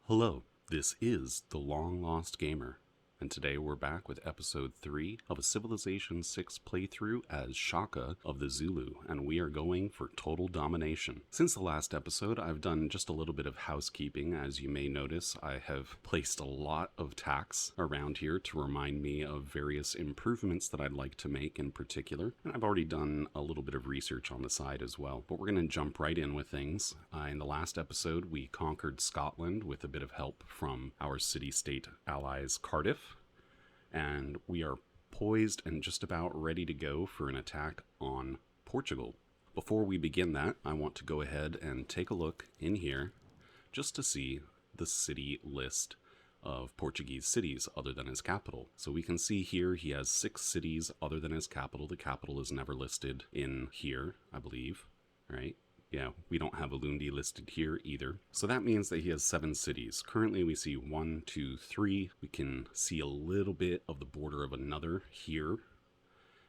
Hello, this is The Long Lost Gamer, and today we're back with episode 3 of a Civilization 6 playthrough as Shaka of the Zulu, and we are going for total domination. Since the last episode, I've done just a little bit of housekeeping. As you may notice, I have placed a lot of tax around here to remind me of various improvements that I'd like to make in particular, and I've already done a little bit of research on the side as well. But we're going to jump right in with things. In the last episode, we conquered Scotland with a bit of help from our city-state allies Cardiff, and we are poised and just about ready to go for an attack on Portugal. Before we begin that, I want to go ahead and take a look in here just to see the city list of Portuguese cities other than his capital. So we can see here he has 6 cities other than his capital. The capital is never listed in here, I believe, right? Yeah, we don't have Ulundi listed here either. So that means that he has 7 cities. Currently we see 1, 2, 3. We can see a little bit of the border of another here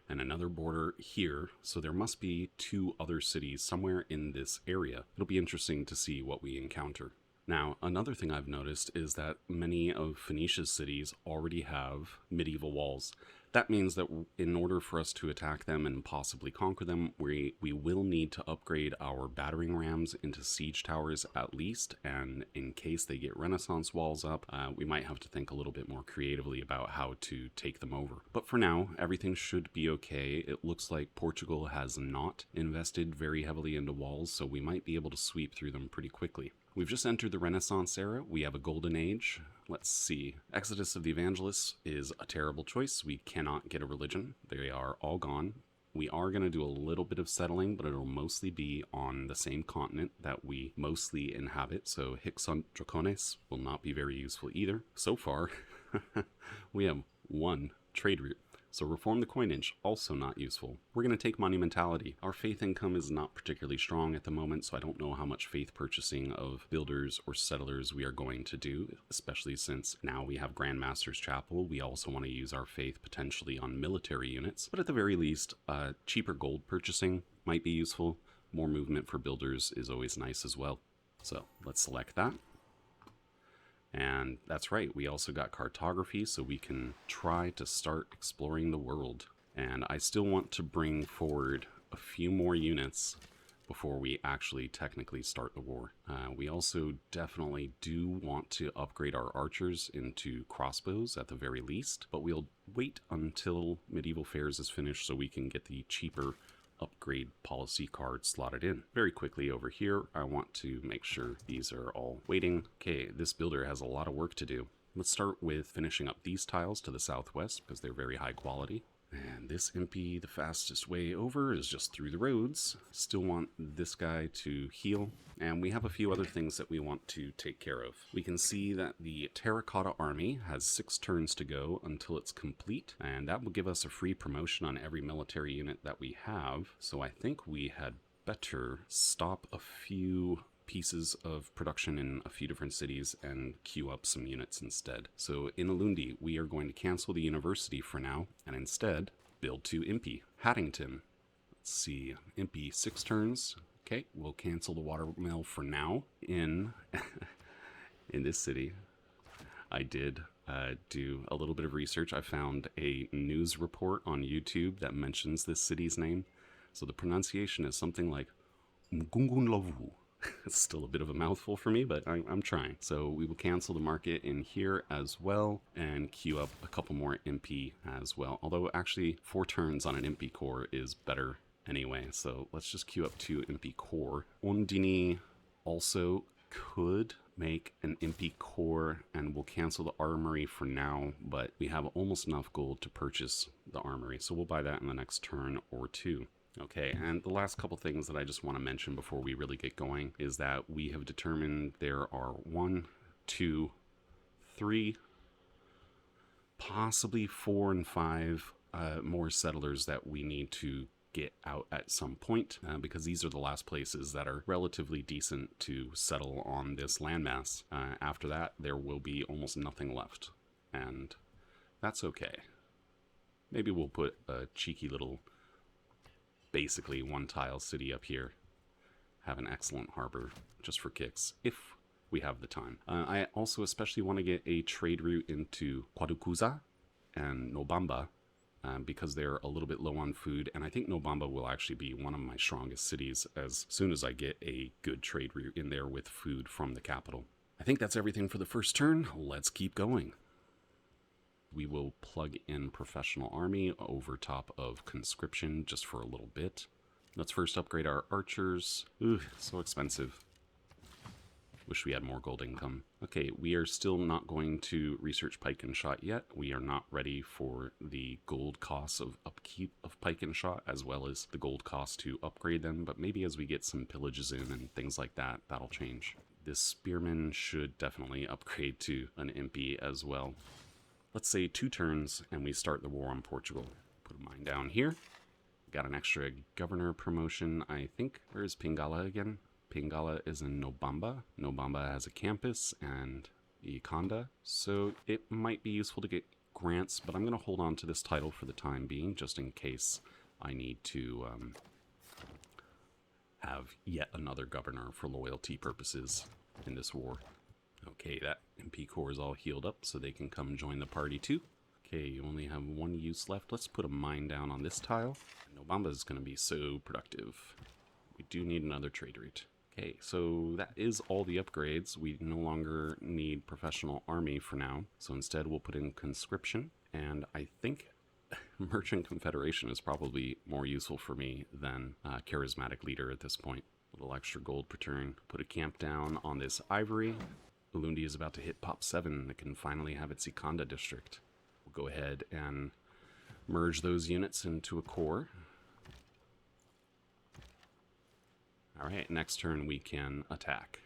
and another border here. So there must be 2 other cities somewhere in this area. It'll be interesting to see what we encounter. Now, another thing I've noticed is that many of Phoenicia's cities already have medieval walls. That means that in order for us to attack them and possibly conquer them, we will need to upgrade our battering rams into siege towers at least, and in case they get Renaissance walls up, we might have to think a little bit more creatively about how to take them over. But for now, everything should be okay. It looks like Portugal has not invested very heavily into walls, so we might be able to sweep through them pretty quickly. We've just entered the Renaissance era. We have a golden age. Let's see. Exodus of the Evangelists is a terrible choice. We cannot get a religion. They are all gone. We are going to do a little bit of settling, but it'll mostly be on the same continent that we mostly inhabit. So Hixont Dracones will not be very useful either. So far, we have 1 trade route. So reform the coinage, also not useful. We're going to take monumentality. Our faith income is not particularly strong at the moment, so I don't know how much faith purchasing of builders or settlers we are going to do, especially since now we have Grandmaster's Chapel. We also want to use our faith potentially on military units, but at the very least, cheaper gold purchasing might be useful. More movement for builders is always nice as well. So let's select that. And that's right, we also got cartography, so we can try to start exploring the world. And I still want to bring forward a few more units before we actually technically start the war. We also definitely do want to upgrade our archers into crossbows at the very least, but we'll wait until Medieval Fairs is finished so we can get the cheaper upgrade policy card slotted in. Very quickly over here, I want to make sure these are all waiting. Okay, this builder has a lot of work to do. Let's start with finishing up these tiles to the southwest because they're very high quality. And this Impi, the fastest way over is just through the roads. Still want this guy to heal. And we have a few other things that we want to take care of. We can see that the Terracotta Army has 6 turns to go until it's complete. And that will give us a free promotion on every military unit that we have. So I think we had better stop a few pieces of production in a few different cities and queue up some units instead. So in Ulundi, we are going to cancel the university for now and instead build 2 Impi. Haddington. Let's see. Impi 6 turns. Okay, we'll cancel the watermill for now in this city. I did do a little bit of research. I found a news report on YouTube that mentions this city's name. So the pronunciation is something like Mgungunlavu. It's still a bit of a mouthful for me, but I'm trying. So we will cancel the market in here as well and queue up a couple more Impi as well. Although actually 4 turns on an Impi core is better anyway. So let's just queue up 2 Impi core. Ondini also could make an Impi core and we'll cancel the armory for now, but we have almost enough gold to purchase the armory. So we'll buy that in the next turn or 2. Okay, and the last couple things that I just want to mention before we really get going is that we have determined there are 1, 2, 3, possibly 4 and 5 more settlers that we need to get out at some point because these are the last places that are relatively decent to settle on this landmass. After that, there will be almost nothing left, and that's okay. Maybe we'll put a cheeky little basically 1 tile city up here. Have an excellent harbor just for kicks. If we have the time. I also especially want to get a trade route into Kwadukuza and Nobamba, because they're a little bit low on food, and I think Nobamba will actually be one of my strongest cities as soon as I get a good trade route in there with food from the capital. I think that's everything for the first turn. Let's keep going. We will plug in Professional Army over top of Conscription just for a little bit. Let's first upgrade our archers. Ooh, so expensive. Wish we had more gold income. Okay, we are still not going to research pike and shot yet. We are not ready for the gold costs of upkeep of pike and shot, as well as the gold cost to upgrade them, but maybe as we get some pillages in and things like that, that'll change. This spearman should definitely upgrade to an Impi as well. Let's say 2 turns and we start the war on Portugal. Put a mine down here. Got an extra governor promotion, I think. Where is Pingala again? Pingala is in Nobamba. Nobamba has a campus and Ikonda, so it might be useful to get grants, but I'm going to hold on to this title for the time being, just in case I need to have yet another governor for loyalty purposes in this war. Okay, that MP Corps is all healed up, so they can come join the party too. Okay, you only have 1 use left. Let's put a mine down on this tile. Nobamba is going to be so productive. We do need another trade route. Okay, so that is all the upgrades. We no longer need Professional Army for now, so instead we'll put in Conscription, and I think Merchant Confederation is probably more useful for me than Charismatic Leader at this point. A little extra gold per turn. Put a camp down on this ivory. Ulundi is about to hit Pop 7. It can finally have its Ikonda district. We'll go ahead and merge those units into a core. Alright, next turn we can attack.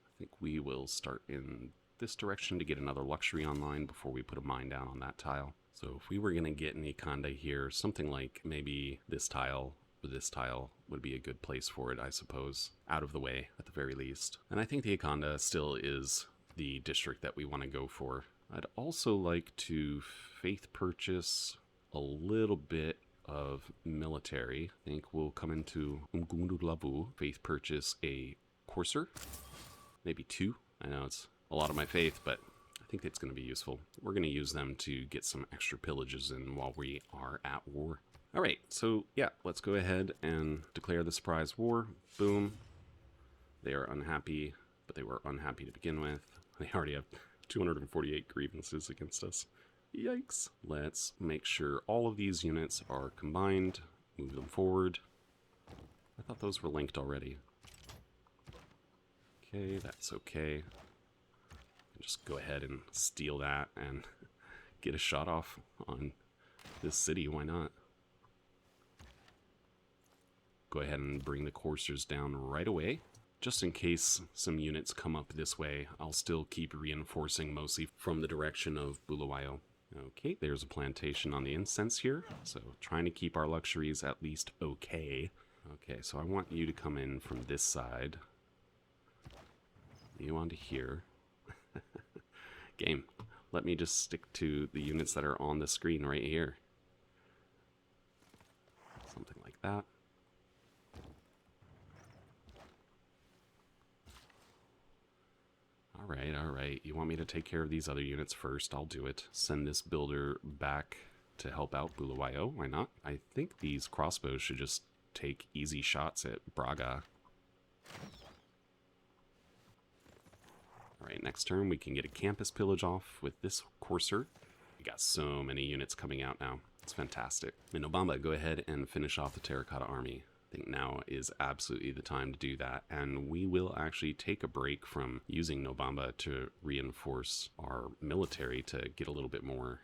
I think we will start in this direction to get another luxury online before we put a mine down on that tile. So if we were going to get an Ikonda here, something like maybe this tile or this tile would be a good place for it, I suppose. Out of the way, at the very least. And I think the Ikonda still is the district that we want to go for. I'd also like to faith purchase a little bit of military. I think we'll come into Umgundulavu, faith purchase a courser, maybe 2. I know it's a lot of my faith, but I think it's going to be useful. We're going to use them to get some extra pillages in while we are at war. Alright, so yeah, let's go ahead and declare the surprise war. Boom. They are unhappy, but they were unhappy to begin with. They already have 248 grievances against us. Yikes. Let's make sure all of these units are combined. Move them forward. I thought those were linked already. Okay, that's okay. Just go ahead and steal that and get a shot off on this city. Why not? Go ahead and bring the coursers down right away. Just in case some units come up this way, I'll still keep reinforcing mostly from the direction of Bulawayo. Okay, there's a plantation on the incense here, so trying to keep our luxuries at least okay. Okay, so I want you to come in from this side. You onto here. Game, let me just stick to the units that are on the screen right here. Something like that. Alright. You want me to take care of these other units first? I'll do it. Send this builder back to help out Bulawayo. Why not? I think these crossbows should just take easy shots at Braga. Alright, next turn we can get a campus pillage off with this courser. We got so many units coming out now. It's fantastic. And Obama, go ahead and finish off the Terracotta Army. I think now is absolutely the time to do that, and we will actually take a break from using Nobamba to reinforce our military to get a little bit more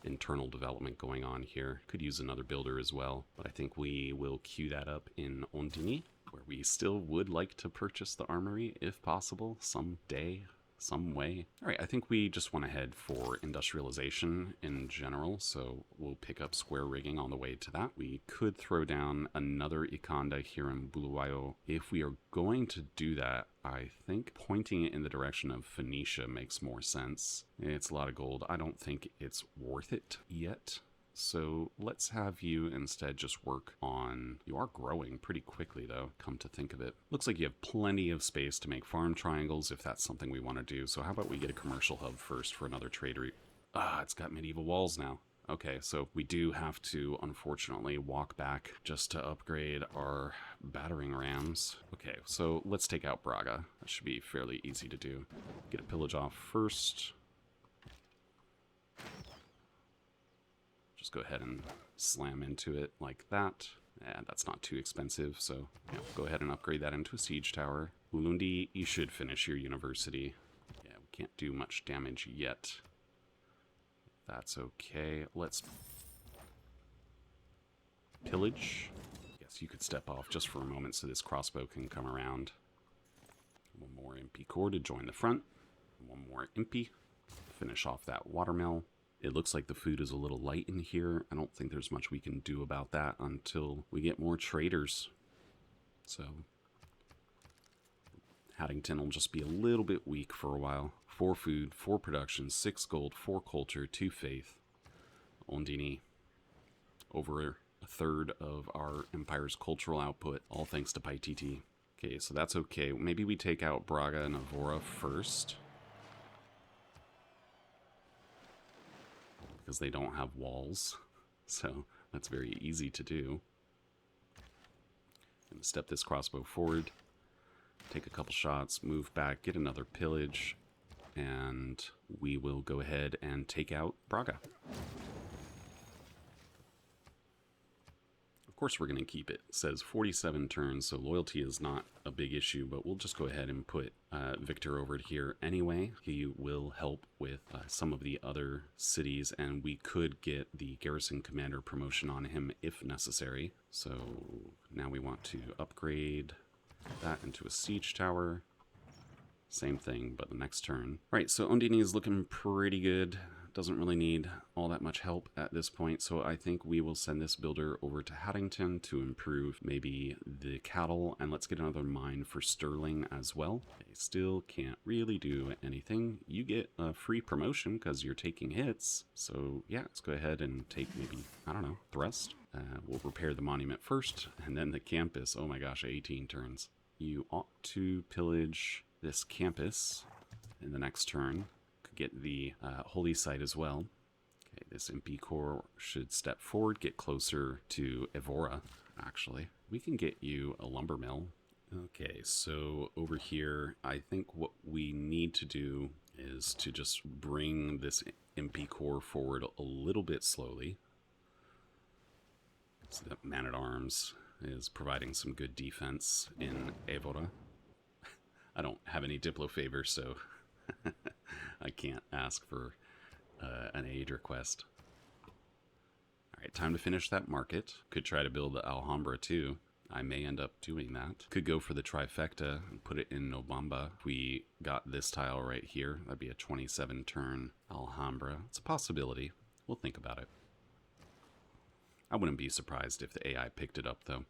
internal development going on here. Could use another builder as well, but I think we will queue that up in Ondini, where we still would like to purchase the armory if possible someday. Some way. Alright, I think we just want to head for industrialization in general, so we'll pick up square rigging on the way to that. We could throw down another Ikonda here in Bulawayo. If we are going to do that, I think pointing it in the direction of Phoenicia makes more sense. It's a lot of gold. I don't think it's worth it yet, So let's have you instead just work on... You are growing pretty quickly, though, come to think of it. Looks like you have plenty of space to make farm triangles if that's something we want to do. So how about we get a commercial hub first for another trade route? Ah, it's got medieval walls now. Okay, so we do have to, unfortunately, walk back just to upgrade our battering rams. Okay, so let's take out Braga. That should be fairly easy to do. Get a pillage off first. Just go ahead and slam into it like that. And that's not too expensive, so yeah, go ahead and upgrade that into a siege tower. Ulundi, you should finish your university. Yeah, we can't do much damage yet. That's okay. Let's pillage. Yes, you could step off just for a moment so this crossbow can come around. One more Impi core to join the front. One more Impi. Finish off that watermill. It looks like the food is a little light in here. I don't think there's much we can do about that until we get more traders. So Haddington will just be a little bit weak for a while. 4 food, 4 production, 6 gold, 4 culture, 2 faith. Ondini, over a third of our empire's cultural output, all thanks to Paititi. Okay, so that's okay. Maybe we take out Braga and Evora first, because they don't have walls. So that's very easy to do. And step this crossbow forward, take a couple shots, move back, get another pillage, and we will go ahead and take out Braga. Of course we're going to keep it. It says 47 turns, so loyalty is not a big issue, but we'll just go ahead and put Victor over here anyway. He will help with some of the other cities, and we could get the garrison commander promotion on him if necessary. So now we want to upgrade that into a siege tower. Same thing, but the next turn. Right, so Ondini is looking pretty good. Doesn't really need all that much help at this point, so I think we will send this builder over to Haddington to improve maybe the cattle, and let's get another mine for Sterling as well. They still can't really do anything. You get a free promotion because you're taking hits, so yeah, let's go ahead and take maybe, I don't know, Thrust. We'll repair the monument first, and then the campus. Oh my gosh, 18 turns. You ought to pillage this campus in the next turn. Could get the holy site as well. Okay, this Impi core should step forward, get closer to Evora, actually. We can get you a lumber mill. Okay, so over here, I think what we need to do is to just bring this Impi core forward a little bit slowly. So that Man-at-Arms is providing some good defense in Evora. I don't have any Diplo favor, so I can't ask for an aid request. Alright, time to finish that market. Could try to build the Alhambra too. I may end up doing that. Could go for the trifecta and put it in Nobamba. If we got this tile right here, that'd be a 27 turn Alhambra. It's a possibility. We'll think about it. I wouldn't be surprised if the AI picked it up though.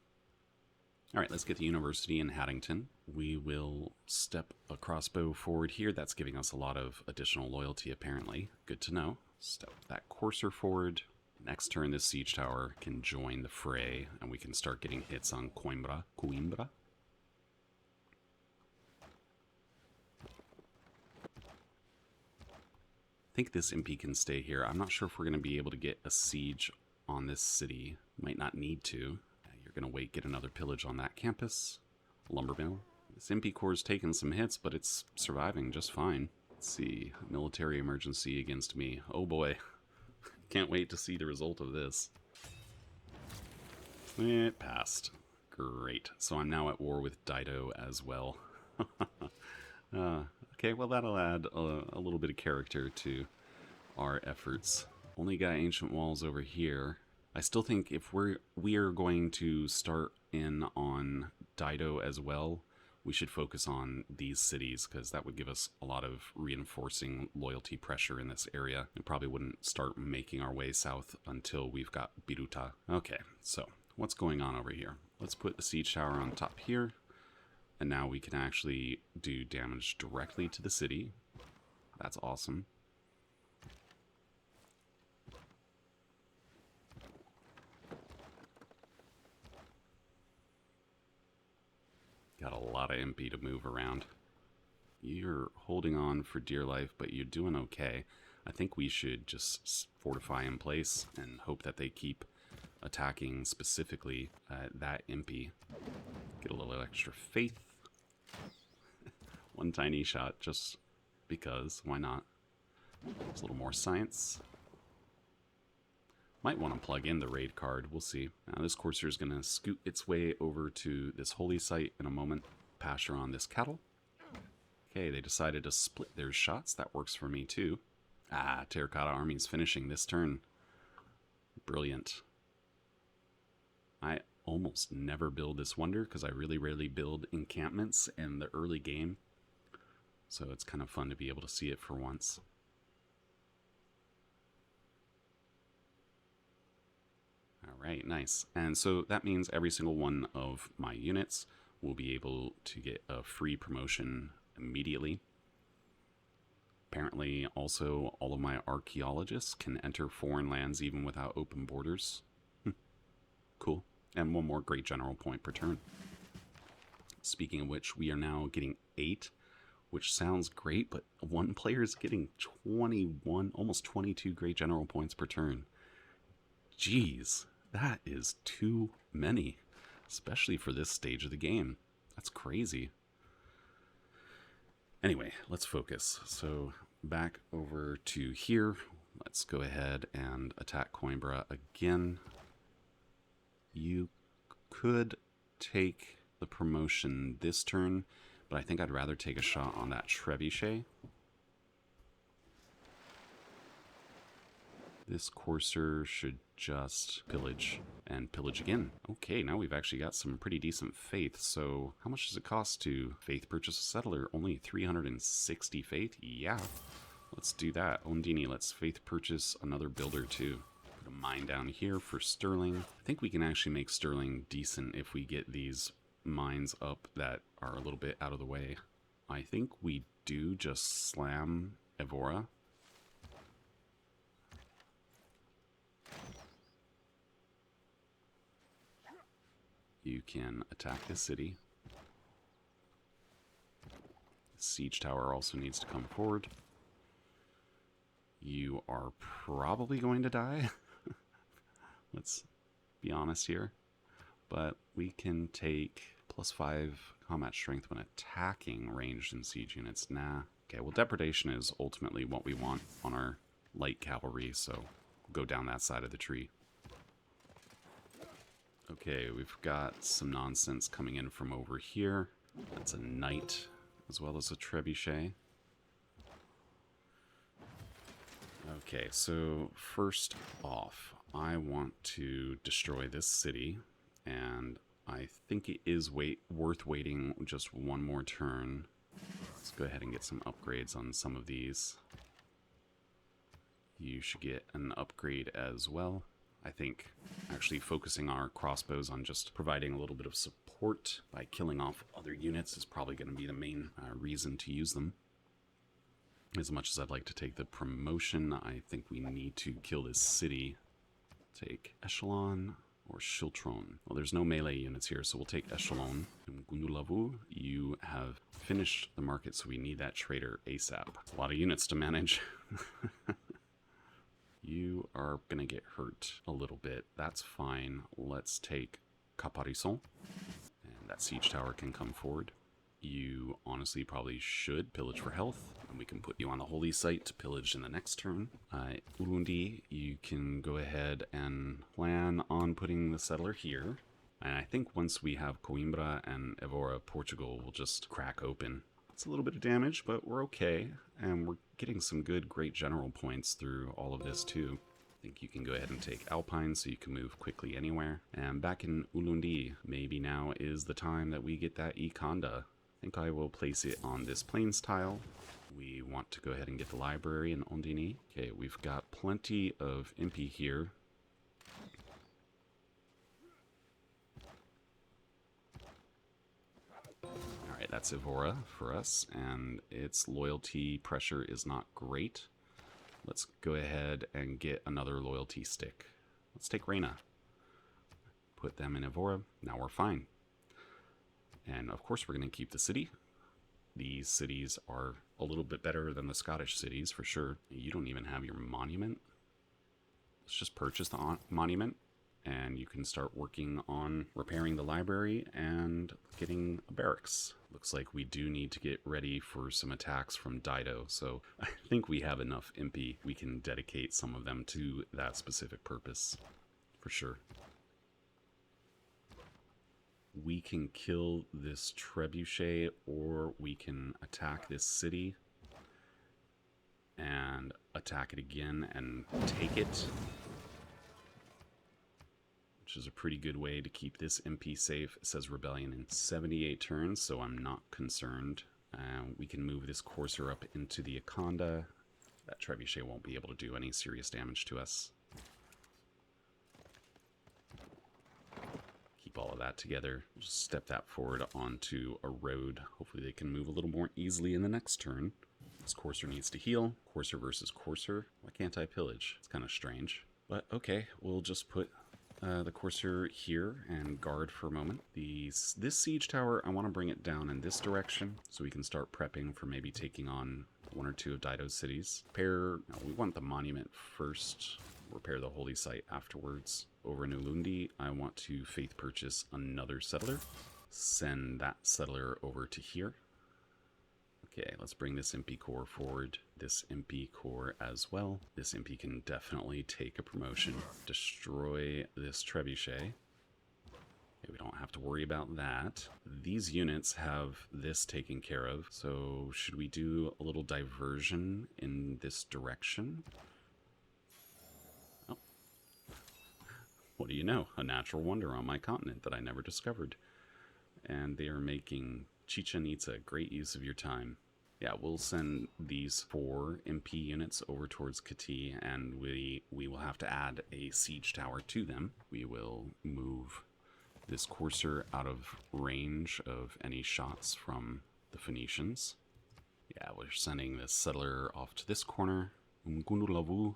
Alright, let's get the university in Haddington. We will step a crossbow forward here. That's giving us a lot of additional loyalty, apparently. Good to know. Step that courser forward. Next turn, this siege tower can join the fray, and we can start getting hits on Coimbra. I think this Impi can stay here. I'm not sure if we're going to be able to get a siege on this city. Might not need to. You're going to wait, get another pillage on that campus. Lumber mill. This Impi core's taken some hits, but it's surviving just fine. Let's see. Military emergency against me. Oh boy. Can't wait to see the result of this. It passed. Great. So I'm now at war with Dido as well. Okay, well that'll add a little bit of character to our efforts. Only got ancient walls over here. I still think if we are going to start in on Dido as well, we should focus on these cities, because that would give us a lot of reinforcing loyalty pressure in this area. We probably wouldn't start making our way south until we've got Biruta. Okay, so what's going on over here? Let's put the siege tower on top here, and now we can actually do damage directly to the city. That's awesome. Got a lot of Impi to move around. You're holding on for dear life, but you're doing okay. I think we should just fortify in place and hope that they keep attacking specifically that Impi. Get a little extra faith. One tiny shot, just because. Why not? There's a little more science. Might want to plug in the raid card. We'll see. Now this courser is going to scoot its way over to this holy site in a moment. Pasture on this cattle. Okay, they decided to split their shots. That works for me too. Ah, Terracotta Army's finishing this turn. Brilliant. I almost never build this wonder because I really rarely build encampments in the early game. So it's kind of fun to be able to see it for once. Alright, nice. And so that means every single one of my units will be able to get a free promotion immediately. Apparently, also, all of my archaeologists can enter foreign lands even without open borders. Cool. And one more great general point per turn. Speaking of which, we are now getting 8, which sounds great, but one player is getting 21, almost 22 great general points per turn. Jeez, that is too many, especially for this stage of the game. That's crazy. Anyway, let's focus. So back over to here. Let's go ahead and attack Coimbra again. You could take the promotion this turn, but I think I'd rather take a shot on that trebuchet. This courser should just pillage and pillage again. Okay, now we've actually got some pretty decent faith. So how much does it cost to faith purchase a settler? Only 360 faith? Yeah, let's do that. Ondini, let's faith purchase another builder too. Put a mine down here for sterling. I think we can actually make sterling decent if we get these mines up that are a little bit out of the way. I think we do just slam Evora. You can attack the city. The siege tower also needs to come forward. You are probably going to die. Let's be honest here. But we can take +5 combat strength when attacking ranged and siege units. Nah. Okay, well, depredation is ultimately what we want on our light cavalry, so we'll go down that side of the tree. Okay, we've got some nonsense coming in from over here. That's a knight, as well as a trebuchet. Okay, so first off, I want to destroy this city, and I think it is worth waiting just one more turn. Let's go ahead and get some upgrades on some of these. You should get an upgrade as well. I think actually focusing our crossbows on just providing a little bit of support by killing off other units is probably going to be the main reason to use them. As much as I'd like to take the promotion, I think we need to kill this city. Take Echelon or Shiltron. Well, there's no melee units here, so we'll take Echelon. And Gundulavu, you have finished the market, so we need that trader ASAP. A lot of units to manage. You are going to get hurt a little bit. That's fine. Let's take Caparison. And that siege tower can come forward. You honestly probably should pillage for health. And we can put you on the holy site to pillage in the next turn. Urundi, you can go ahead and plan on putting the settler here. And I think once we have Coimbra and Evora, Portugal will just crack open. It's a little bit of damage, but we're okay. And we're getting some good, great general points through all of this too. I think you can go ahead and take Alpine so you can move quickly anywhere. And back in Ulundi, maybe now is the time that we get that Ikonda. I think I will place it on this plains tile. We want to go ahead and get the library in Ondini. Okay, we've got plenty of Impi here. Alright, that's Evora for us, and its loyalty pressure is not great. Let's go ahead and get another loyalty stick. Let's take Reyna. Put them in Evora. Now we're fine. And of course we're going to keep the city. These cities are a little bit better than the Scottish cities for sure. You don't even have your monument. Let's just purchase the monument and you can start working on repairing the library and getting a barracks. Looks like we do need to get ready for some attacks from Dido, so I think we have enough Impi. We can dedicate some of them to that specific purpose, for sure. We can kill this trebuchet, or we can attack this city and attack it again and take it, which is a pretty good way to keep this MP safe. It says rebellion in 78 turns, so I'm not concerned. We can move this courser up into the Akonda. That trebuchet won't be able to do any serious damage to us. Keep all of that together. Just step that forward onto a road. Hopefully they can move a little more easily in the next turn. This courser needs to heal. Courser versus courser. Why can't I pillage? It's kind of strange. But okay, we'll just put the courser here and guard for a moment. This siege tower, I want to bring it down in this direction so we can start prepping for maybe taking on one or two of Dido's cities. We want the monument first, repair the holy site afterwards. Over in Ulundi, I want to faith purchase another settler. Send that settler over to here. Okay, let's bring this Impi core forward. This Impi core as well. This Impi can definitely take a promotion. Destroy this trebuchet. Okay, we don't have to worry about that. These units have this taken care of. So should we do a little diversion in this direction? Oh. What do you know? A natural wonder on my continent that I never discovered. And they are making Chichen Itza, great use of your time. Yeah, we'll send these 4 MP units over towards Kati, and we will have to add a siege tower to them. We will move this courser out of range of any shots from the Phoenicians. Yeah, we're sending this settler off to this corner. Mgundulavu,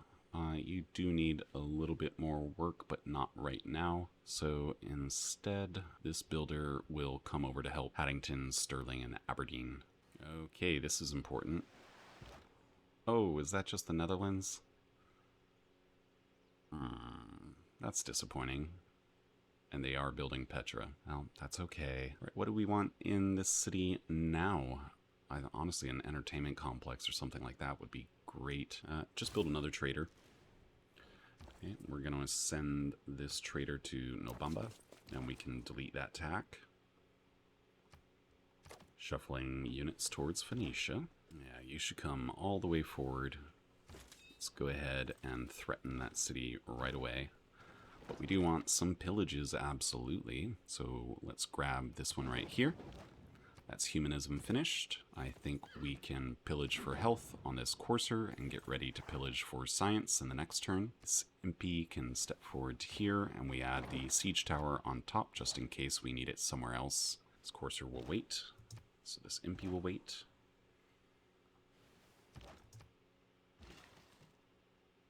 you do need a little bit more work, but not right now. So instead, this builder will come over to help Paddington, Stirling, and Aberdeen. Okay, this is important. Oh, is that just the Netherlands? That's disappointing. And they are building Petra. Well, that's okay. Right, what do we want in this city now? Honestly, an entertainment complex or something like that would be great. Just build another trader. Okay, we're going to send this trader to Nobamba, and we can delete that tack. Shuffling units towards Phoenicia. Yeah, you should come all the way forward. Let's go ahead and threaten that city right away. But we do want some pillages, absolutely. So let's grab this one right here. That's humanism finished. I think we can pillage for health on this courser and get ready to pillage for science in the next turn. This Impi can step forward to here, and we add the siege tower on top just in case we need it somewhere else. This courser will wait, so this Impi will wait.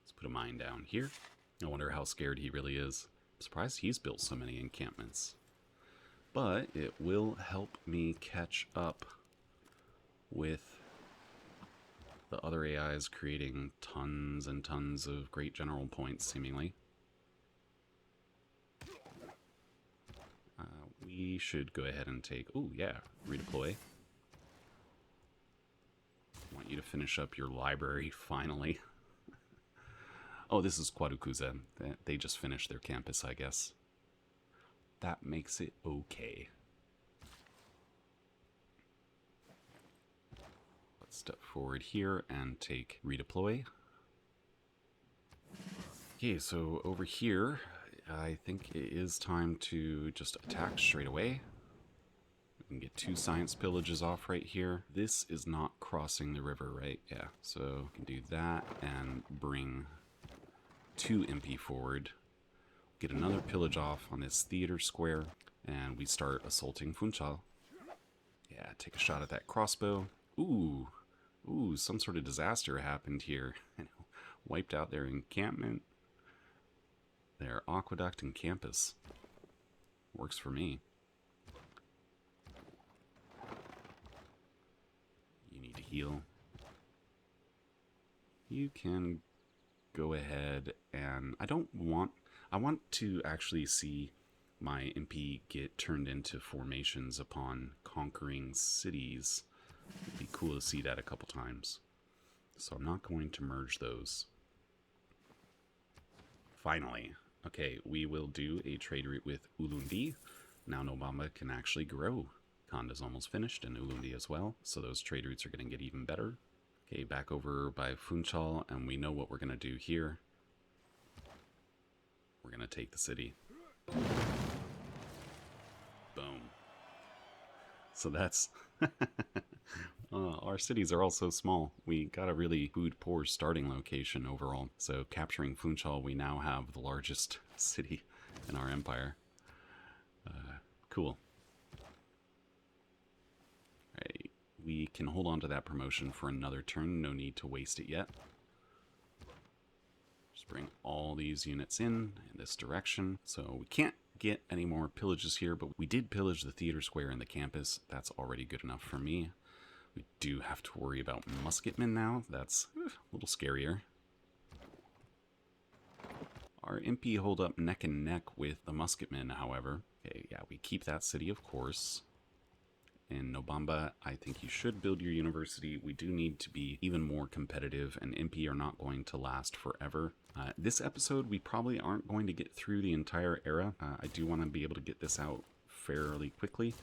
Let's put a mine down here. I wonder how scared he really is. I'm surprised he's built so many encampments. But it will help me catch up with the other AIs creating tons and tons of great general points, seemingly. We should go ahead and take... Oh, yeah, redeploy. I want you to finish up your library, finally. Oh, this is Kwadukuza. They just finished their campus, I guess. That makes it okay. Let's step forward here and take redeploy. Okay, so over here, I think it is time to just attack straight away. We can get 2 science pillages off right here. This is not crossing the river, right? Yeah, so we can do that and bring 2 Impi forward. Get another pillage off on this theater square, and we start assaulting Funchal. Yeah, take a shot at that crossbow. Ooh, some sort of disaster happened here. Wiped out their encampment, their aqueduct and campus. Works for me. heal. You can go ahead and I want to actually see my Impi get turned into formations upon conquering cities. It'd be cool to see that a couple times. So I'm not going to merge those. Finally, okay, we will do a trade route with Ulundi. Now Nobamba can actually grow. Kanda's almost finished, and Ulundi as well, so those trade routes are going to get even better. Okay, back over by Funchal, and we know what we're going to do here. We're going to take the city. Boom. So that's... our cities are all so small. We got a really food-poor starting location overall. So capturing Funchal, we now have the largest city in our empire. Cool. Alright, we can hold on to that promotion for another turn. No need to waste it yet. Just bring all these units in this direction. So we can't get any more pillages here, but we did pillage the theater square and the campus. That's already good enough for me. We do have to worry about musketmen now. That's a little scarier. Our Impi hold up neck and neck with the musketmen, however. Okay, yeah, we keep that city, of course. In Nobamba, I think you should build your university. We do need to be even more competitive, and Impi are not going to last forever. This episode, we probably aren't going to get through the entire era. I do want to be able to get this out fairly quickly.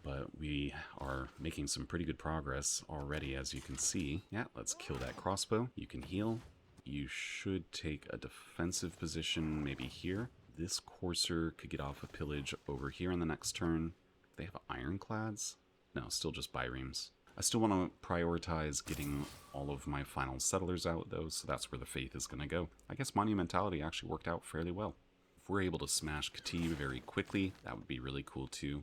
But we are making some pretty good progress already, as you can see. Yeah, let's kill that crossbow. You can heal. You should take a defensive position maybe here. This courser could get off a pillage over here in the next turn. They have ironclads? No, still just biremes. I still want to prioritize getting all of my final settlers out, though, so that's where the faith is going to go. I guess monumentality actually worked out fairly well. If we're able to smash Kati very quickly, that would be really cool, too.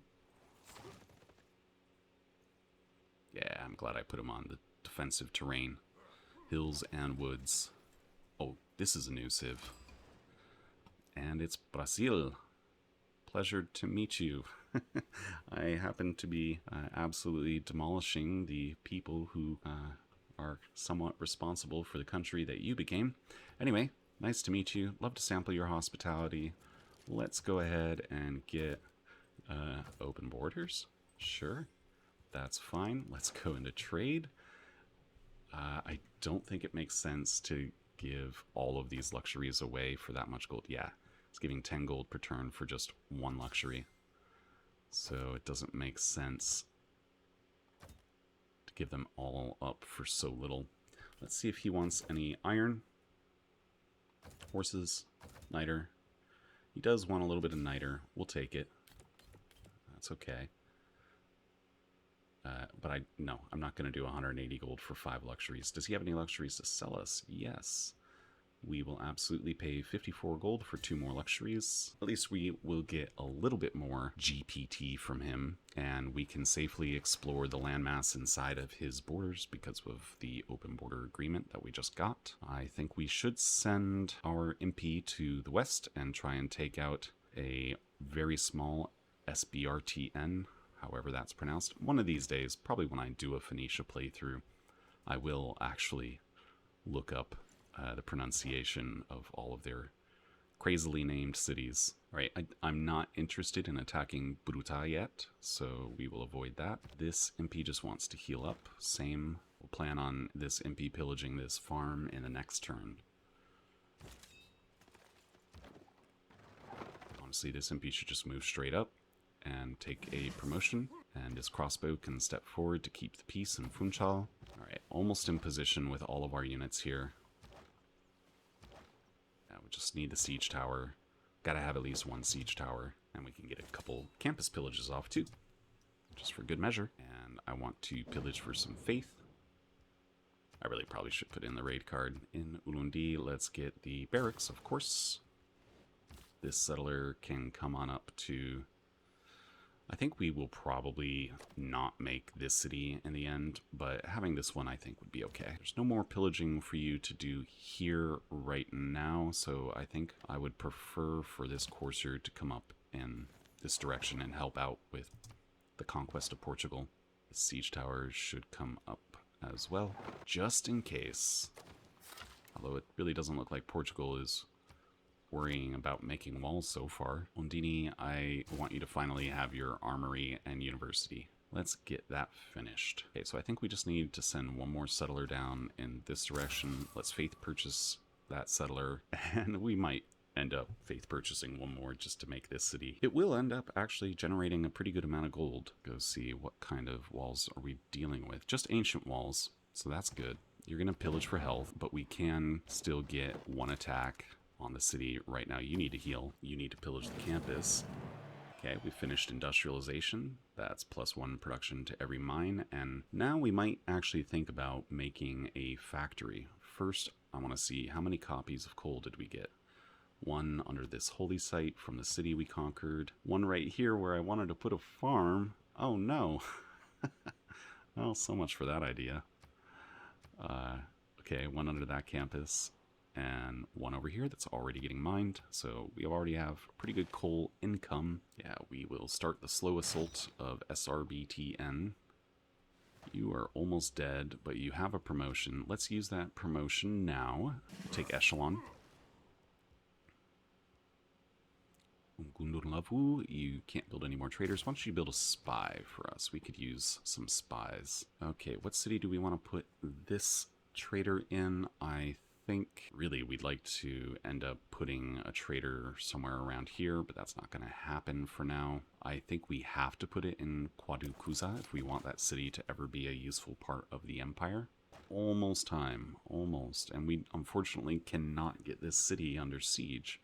Yeah, I'm glad I put him on the defensive terrain. Hills and woods. Oh, this is a new civ. And it's Brazil. Pleasure to meet you. I happen to be absolutely demolishing the people who are somewhat responsible for the country that you became. Anyway, nice to meet you. Love to sample your hospitality. Let's go ahead and get open borders. Sure, that's fine. Let's go into trade. I don't think it makes sense to give all of these luxuries away for that much gold. Yeah, it's giving 10 gold per turn for just one luxury. So it doesn't make sense to give them all up for so little. Let's see if he wants any iron. Horses, niter. He does want a little bit of niter. We'll take it. That's okay. But no, I'm not going to do 180 gold for 5 luxuries. Does he have any luxuries to sell us? Yes. We will absolutely pay 54 gold for 2 more luxuries. At least we will get a little bit more GPT from him, and we can safely explore the landmass inside of his borders because of the open border agreement that we just got. I think we should send our Impi to the west and try and take out a very small SBRTN, however that's pronounced. One of these days, probably when I do a Phoenicia playthrough, I will actually look up the pronunciation of all of their crazily named cities. All right, I'm not interested in attacking Bruta yet, so we will avoid that. This Impi just wants to heal up. Same. We'll plan on this Impi pillaging this farm in the next turn. Honestly, this Impi should just move straight up and take a promotion, and his crossbow can step forward to keep the peace in Funchal. All right, almost in position with all of our units here. We just need the siege tower. Gotta have at least 1 siege tower, and we can get a couple campus pillages off too, just for good measure. And I want to pillage for some faith. I really probably should put in the raid card. In Ulundi, let's get the barracks, of course. This settler can come on up to... I think we will probably not make this city in the end, but having this one I think would be okay. There's no more pillaging for you to do here right now, so I think I would prefer for this courser to come up in this direction and help out with the conquest of Portugal. Siege tower should come up as well, just in case. Although it really doesn't look like Portugal is worrying about making walls so far. Ondini, I want you to finally have your armory and university. Let's get that finished. Okay, so I think we just need to send one more settler down in this direction. Let's faith purchase that settler, and we might end up faith purchasing one more just to make this city. It will end up actually generating a pretty good amount of gold. Go see what kind of walls are we dealing with. Just ancient walls, so that's good. You're going to pillage for health, but we can still get one attack on the city. Right now you need to heal. You need to pillage the campus. Okay, we finished industrialization. That's +1 production to every mine, and now we might actually think about making a factory. First, I want to see how many copies of coal did we get. One under this holy site from the city we conquered. One right here where I wanted to put a farm. Oh no. Well, so much for that idea. Okay, one under that campus. And one over here that's already getting mined. So we already have pretty good coal income. Yeah, we will start the slow assault of SRBTN. You are almost dead, but you have a promotion. Let's use that promotion now. Take Echelon. You can't build any more traders. Why don't you build a spy for us? We could use some spies. Okay, what city do we want to put this trader in? I think really we'd like to end up putting a trader somewhere around here, but that's not going to happen for now. I think we have to put it in Kwadukuza if we want that city to ever be a useful part of the empire. Almost time, almost. And we unfortunately cannot get this city under siege.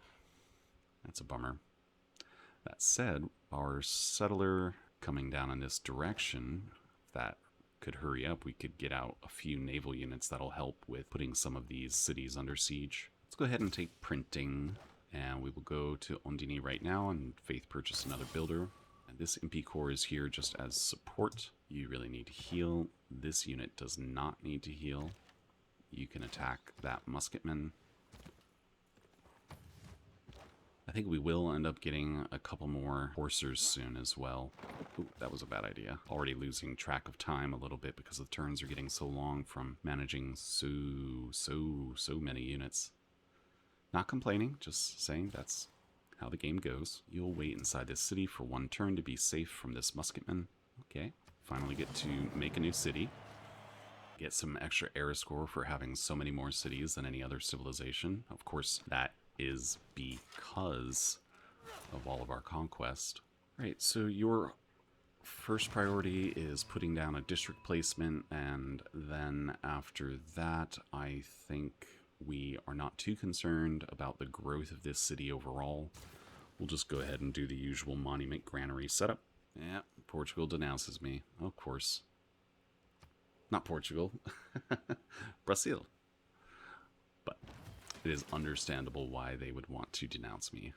That's a bummer. That said, our settler coming down in this direction, if that could hurry up, we could get out a few naval units that'll help with putting some of these cities under siege. Let's go ahead and take printing, and we will go to Ondini right now and faith purchase another builder. And this Impi core is here just as support. You really need to heal. This unit does not need to heal. You can attack that musketman. I think we will end up getting a couple more horsers soon as well. Ooh, that was a bad idea. Already losing track of time a little bit because the turns are getting so long from managing so many units. Not complaining, just saying that's how the game goes. You'll wait inside this city for one turn to be safe from this musketman. Okay, finally get to make a new city. Get some extra era score for having so many more cities than any other civilization. Of course, that is because of all of our conquest. Right, so your first priority is putting down a district placement, and then after that, I think we are not too concerned about the growth of this city overall. We'll just go ahead and do the usual monument granary setup. Yeah, Portugal denounces me, of course. Not Portugal, Brazil. But it is understandable why they would want to denounce me.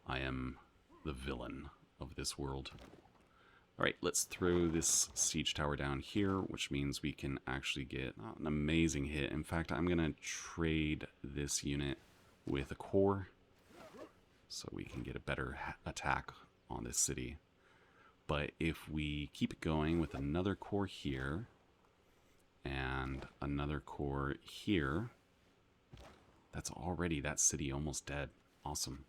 I am the villain of this world. Alright, let's throw this siege tower down here, which means we can actually get an amazing hit. In fact, I'm going to trade this unit with a core so we can get a better attack on this city. But if we keep it going with another core here and another core here, that's already that city almost dead. Awesome.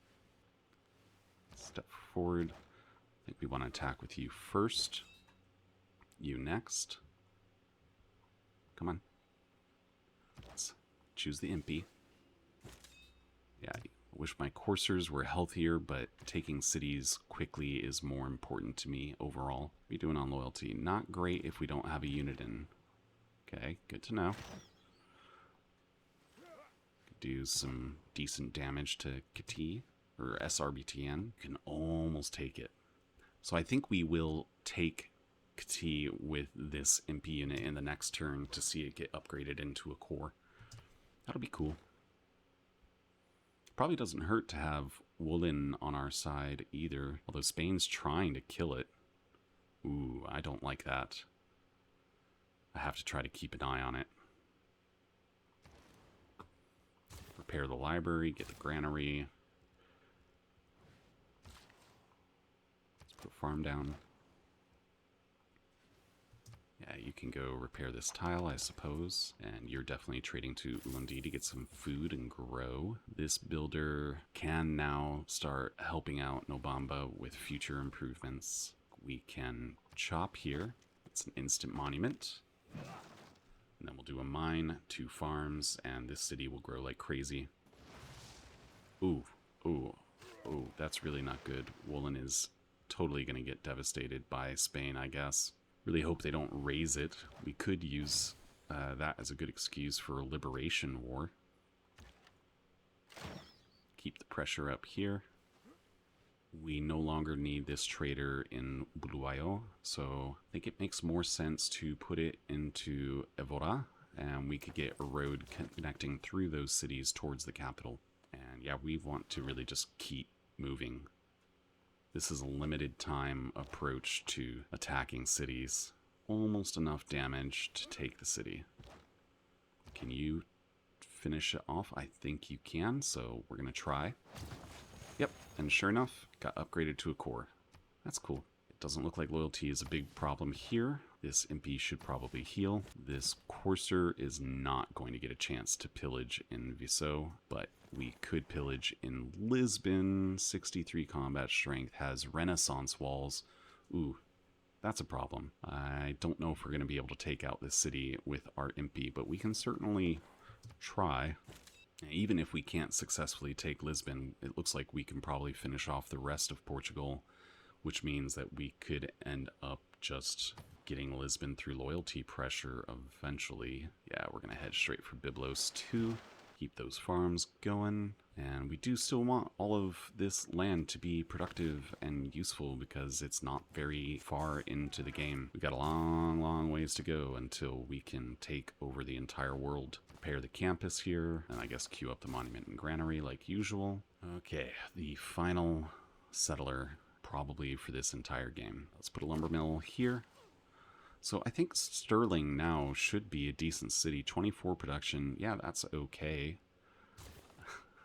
Step forward. I think we want to attack with you first. You next. Come on. Let's choose the Impi. Yeah, I wish my coursers were healthier, but taking cities quickly is more important to me overall. What are we doing on loyalty? Not great if we don't have a unit in. Okay, good to know. Could do some decent damage to KT, or SRBTN. Can almost take it. So I think we will take KT with this Impi unit in the next turn to see it get upgraded into a core. That'll be cool. Probably doesn't hurt to have Woolen on our side either, although Spain's trying to kill it. Ooh, I don't like that. I have to try to keep an eye on it. Repair the library, get the granary. Let's put farm down. can go repair this tile, I suppose. And you're definitely trading to Ulundi to get some food and grow. This builder can now start helping out Nobamba with future improvements. We can chop here. It's an instant monument. And then we'll do a mine, 2 farms, and this city will grow like crazy. Ooh, ooh, ooh, that's really not good. Woolen is totally going to get devastated by Spain, I guess. Really hope they don't raise it. We could use that as a good excuse for a liberation war. Keep the pressure up here. We no longer need this trader in Bulawayo, so I think it makes more sense to put it into Evora, and we could get a road connecting through those cities towards the capital. And yeah, we want to really just keep moving. This is a limited time approach to attacking cities. Almost enough damage to take the city. Can you finish it off? I think you can, so we're going to try. Yep, and sure enough, got upgraded to a core. That's cool. It doesn't look like loyalty is a big problem here. This Impi should probably heal. This courser is not going to get a chance to pillage in Viso, but we could pillage in Lisbon. 63 combat strength, has Renaissance walls. Ooh, that's a problem. I don't know if we're going to be able to take out this city with our Impi, but we can certainly try. Even if we can't successfully take Lisbon, it looks like we can probably finish off the rest of Portugal, which means that we could end up just getting Lisbon through loyalty pressure eventually. Yeah, we're going to head straight for Byblos 2. Keep those farms going. And we do still want all of this land to be productive and useful because it's not very far into the game. We've got a long, long ways to go until we can take over the entire world. Repair the campus here, and I guess queue up the monument and granary like usual. Okay, the final settler probably for this entire game. Let's put a lumber mill here. So I think Sterling now should be a decent city. 24 production, yeah, that's okay.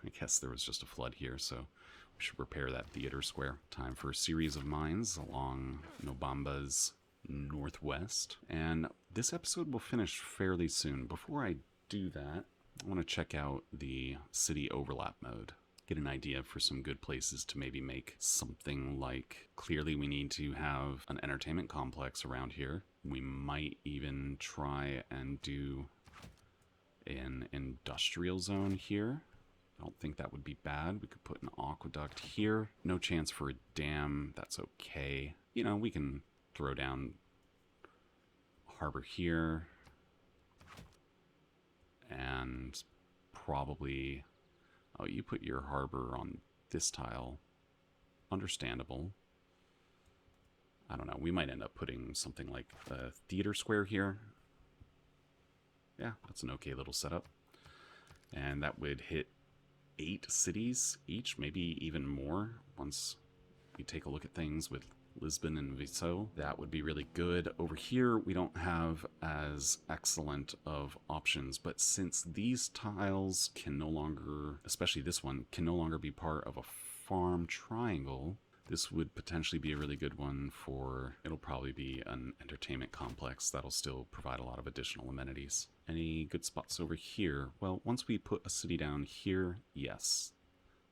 I guess there was just a flood here, so we should repair that theater square. Time for a series of mines along Nobamba's northwest. And this episode will finish fairly soon. Before I do that, I want to check out the city overlap mode. Get an idea for some good places to maybe make something like, clearly we need to have an entertainment complex around here. We might even try and do an industrial zone here. I don't think that would be bad. We could put an aqueduct here. No chance for a dam. That's okay. You know, we can throw down a harbor here. And probably... Oh, you put your harbor on this tile. Understandable. I don't know. We might end up putting something like a theater square here. Yeah, that's an okay little setup. And that would hit 8 cities each, maybe even more once we take a look at things with Lisbon and Viso. That would be really good. Over here, we don't have as excellent of options, but since these tiles can no longer, especially this one, can no longer be part of a farm triangle, this would potentially be a really good one for, it'll probably be an entertainment complex that'll still provide a lot of additional amenities. Any good spots over here? Well, once we put a city down here, yes.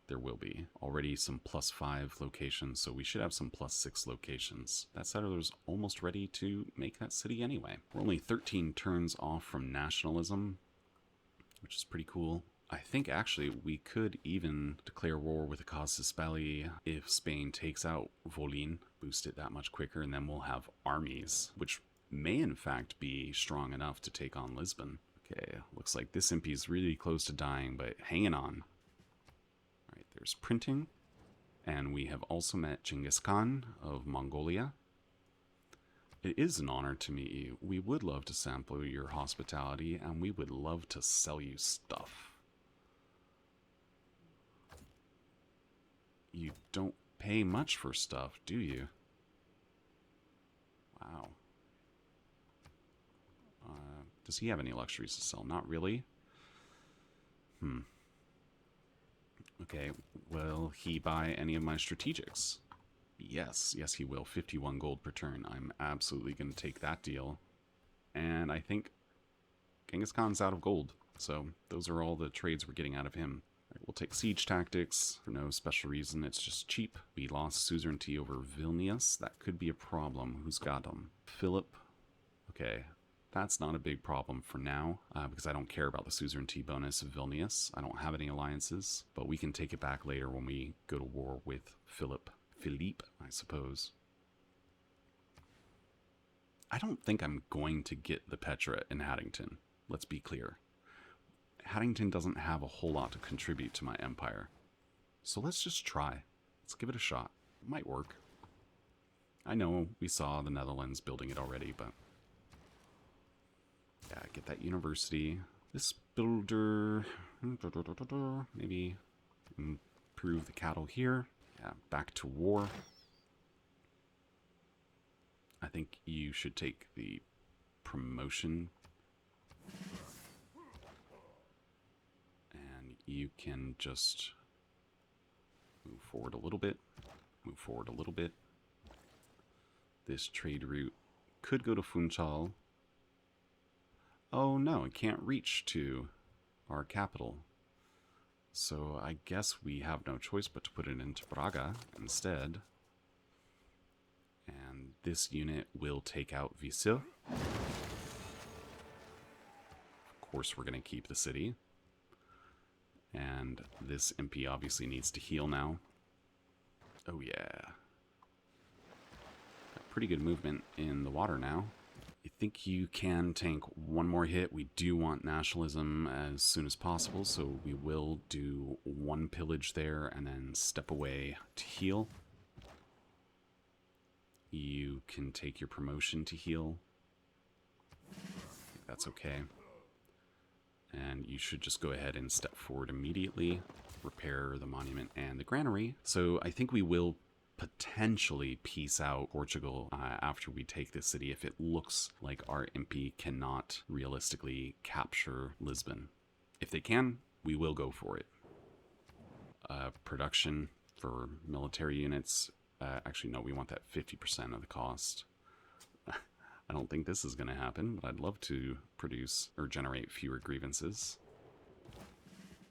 There will be already some +5 locations, so we should have some +6 locations. That settler's almost ready to make that city anyway. We're only 13 turns off from nationalism, which is pretty cool. I think actually we could even declare war with the Casus Belli if Spain takes out Volin, boost it that much quicker, and then we'll have armies, which may in fact be strong enough to take on Lisbon. Okay, looks like this Impi is really close to dying, but hanging on. There's printing, and we have also met Genghis Khan of Mongolia. It is an honor to meet you. We would love to sample your hospitality, and we would love to sell you stuff. You don't pay much for stuff, do you? Wow. Does he have any luxuries to sell? Not really. Okay, will he buy any of my strategics? Yes, he will. 51 gold per turn. I'm absolutely going to take that deal. And I think Genghis Khan's out of gold. So those are all the trades we're getting out of him. Right, we'll take siege tactics for no special reason. It's just cheap. We lost suzerainty over Vilnius. That could be a problem. Who's got them? Philip. Okay. That's not a big problem for now, because I don't care about the suzerainty bonus of Vilnius. I don't have any alliances, but we can take it back later when we go to war with Philippe, I suppose. I don't think I'm going to get the Petra in Haddington. Let's be clear. Haddington doesn't have a whole lot to contribute to my empire. So let's just try. Let's give it a shot. It might work. I know we saw the Netherlands building it already, but... yeah, get that university. This builder... maybe improve the cattle here. Yeah, back to war. I think you should take the promotion. And you can just move forward a little bit. Move forward a little bit. This trade route could go to Funchal. Oh no, it can't reach to our capital. So I guess we have no choice but to put it into Braga instead. And this unit will take out Viseu. Of course we're going to keep the city. And this Impi obviously needs to heal now. Oh yeah. Got pretty good movement in the water now. I think you can tank one more hit. We do want nationalism as soon as possible, so we will do one pillage there and then step away to heal. You can take your promotion to heal. I think that's okay. And you should just go ahead and step forward immediately, repair the monument and the granary. So I think we will potentially peace out Portugal after we take this city if it looks like our Impi cannot realistically capture Lisbon. If they can, we will go for it. Production for military units. Actually, no, we want that 50% of the cost. I don't think this is going to happen, but I'd love to produce or generate fewer grievances.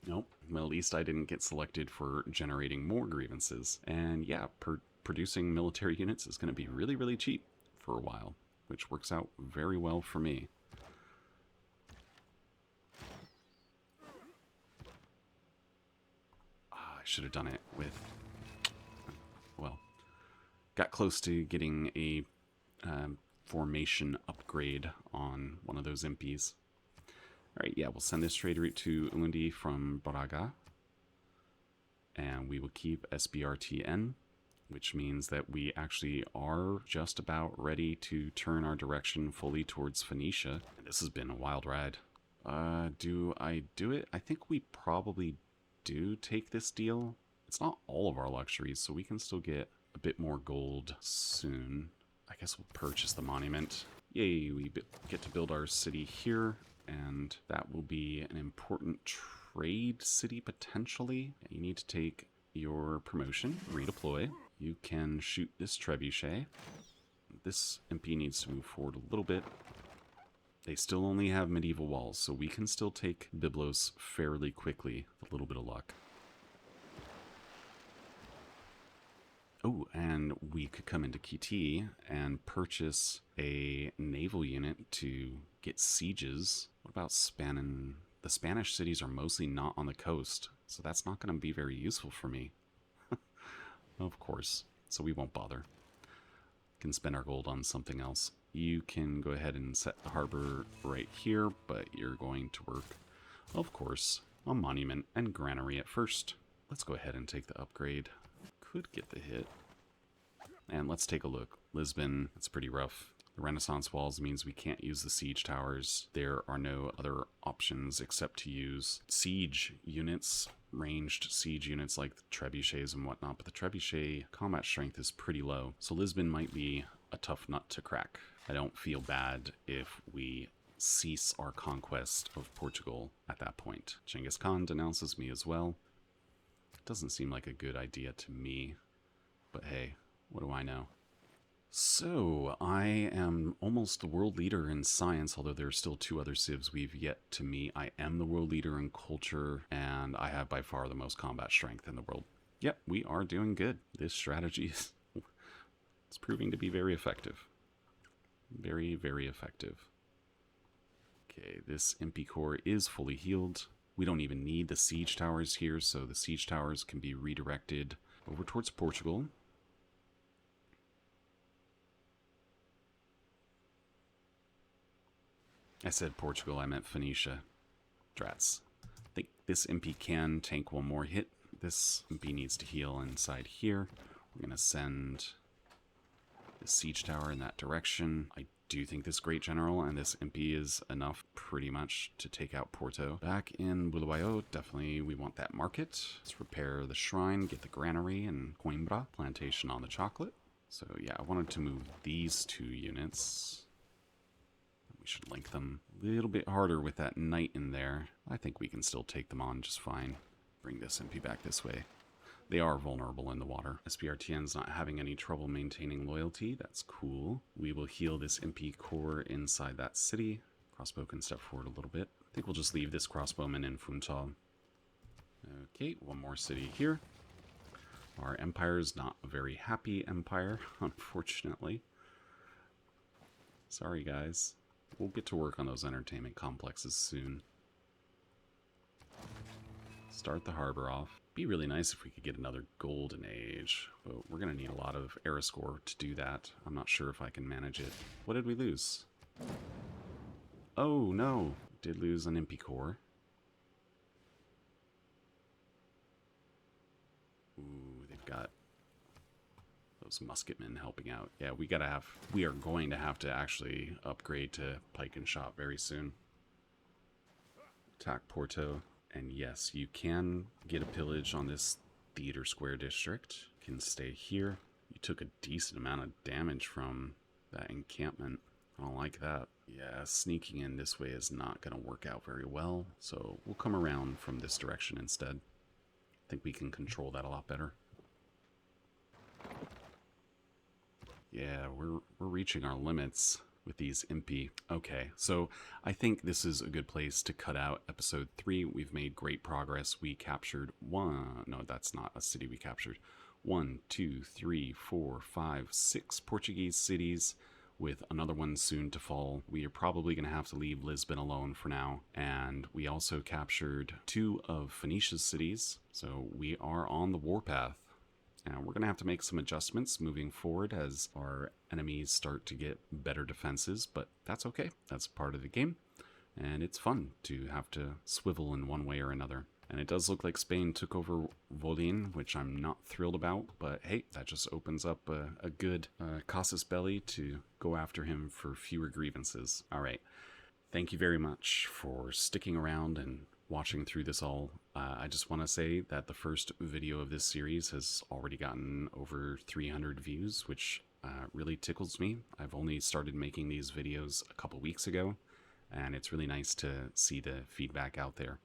Nope. Well, at least I didn't get selected for generating more grievances. And yeah, producing military units is going to be really, really cheap for a while, which works out very well for me. I should have done it with... well, got close to getting a formation upgrade on one of those Impis. Alright, yeah, we'll send this trade route to Undi from Braga. And we will keep SBRTN, which means that we actually are just about ready to turn our direction fully towards Phoenicia. This has been a wild ride. Do I do it? I think we probably do take this deal. It's not all of our luxuries, so we can still get a bit more gold soon. I guess we'll purchase the monument. Yay, we get to build our city here, and that will be an important trade city potentially. You need to take your promotion, redeploy. You can shoot this trebuchet. This MP needs to move forward a little bit. They still only have medieval walls, so we can still take Byblos fairly quickly with a little bit of luck. Oh, and we could come into Kiti and purchase a naval unit to get sieges. What about spanning? The Spanish cities are mostly not on the coast, so that's not going to be very useful for me. Of course, so we won't bother. Can spend our gold on something else. You can go ahead and set the harbor right here, but you're going to work, of course, on monument and granary at first. Let's go ahead and take the upgrade. Could get the hit. And let's take a look. Lisbon, it's pretty rough. The Renaissance walls means we can't use the siege towers. There are no other options except to use siege units, ranged siege units like the trebuchets and whatnot, but the trebuchet combat strength is pretty low. So Lisbon might be a tough nut to crack. I don't feel bad if we cease our conquest of Portugal at that point. Genghis Khan denounces me as well. Doesn't seem like a good idea to me, but hey, what do I know? So, I am almost the world leader in science, although there are still 2 other civs we've yet to meet. I am the world leader in culture, and I have by far the most combat strength in the world. Yep, we are doing good. This strategy is it's proving to be very effective. Very, very effective. Okay, this Impi core is fully healed. We don't even need the siege towers here, so the siege towers can be redirected over towards Portugal. I said Portugal, I meant Phoenicia. Drats. I think this Impi can tank one more hit. This Impi needs to heal inside here. We're going to send the siege tower in that direction. I do think this Great General and this Impi is enough pretty much to take out Porto. Back in Bulawayo, definitely we want that market. Let's repair the shrine, get the granary and Coimbra plantation on the chocolate. So yeah, I wanted to move these 2 units. We should link them a little bit harder with that knight in there. I think we can still take them on just fine. Bring this MP back this way. They are vulnerable in the water. SPRTN's not having any trouble maintaining loyalty. That's cool. We will heal this MP core inside that city. Crossbow can step forward a little bit. I think we'll just leave this crossbowman in Funchal. Okay, one more city here. Our empire is not a very happy empire, unfortunately. Sorry, guys. We'll get to work on those entertainment complexes soon. Start the harbor off. Be really nice if we could get another golden age, but we're going to need a lot of era score to do that. I'm not sure if I can manage it. What did we lose? Oh, no. Did lose an Impi core. Ooh, they've got those musketmen helping out. Yeah, we are going to have to actually upgrade to pike and shot very soon. Attack Porto. And yes, you can get a pillage on this theater square district. You can stay here. You took a decent amount of damage from that encampment. I don't like that. Yeah, sneaking in this way is not going to work out very well. So we'll come around from this direction instead. I think we can control that a lot better. Yeah, we're reaching our limits with these Impi. Okay, so I think this is a good place to cut out episode 3. We've made great progress. We captured no, that's not a city we captured. 1, 2, 3, 4, 5, 6 Portuguese cities with another one soon to fall. We are probably going to have to leave Lisbon alone for now. And we also captured 2 of Phoenicia's cities. So we are on the warpath. And we're going to have to make some adjustments moving forward as our enemies start to get better defenses, but that's okay. That's part of the game, and it's fun to have to swivel in one way or another. And it does look like Spain took over Volin, which I'm not thrilled about, but hey, that just opens up a good casus belli to go after him for fewer grievances. All right. Thank you very much for sticking around and watching through this all. I just want to say that the first video of this series has already gotten over 300 views, which really tickles me. I've only started making these videos a couple weeks ago, and it's really nice to see the feedback out there.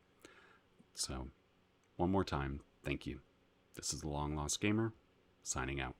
So, one more time, thank you. This is the Long Lost Gamer, signing out.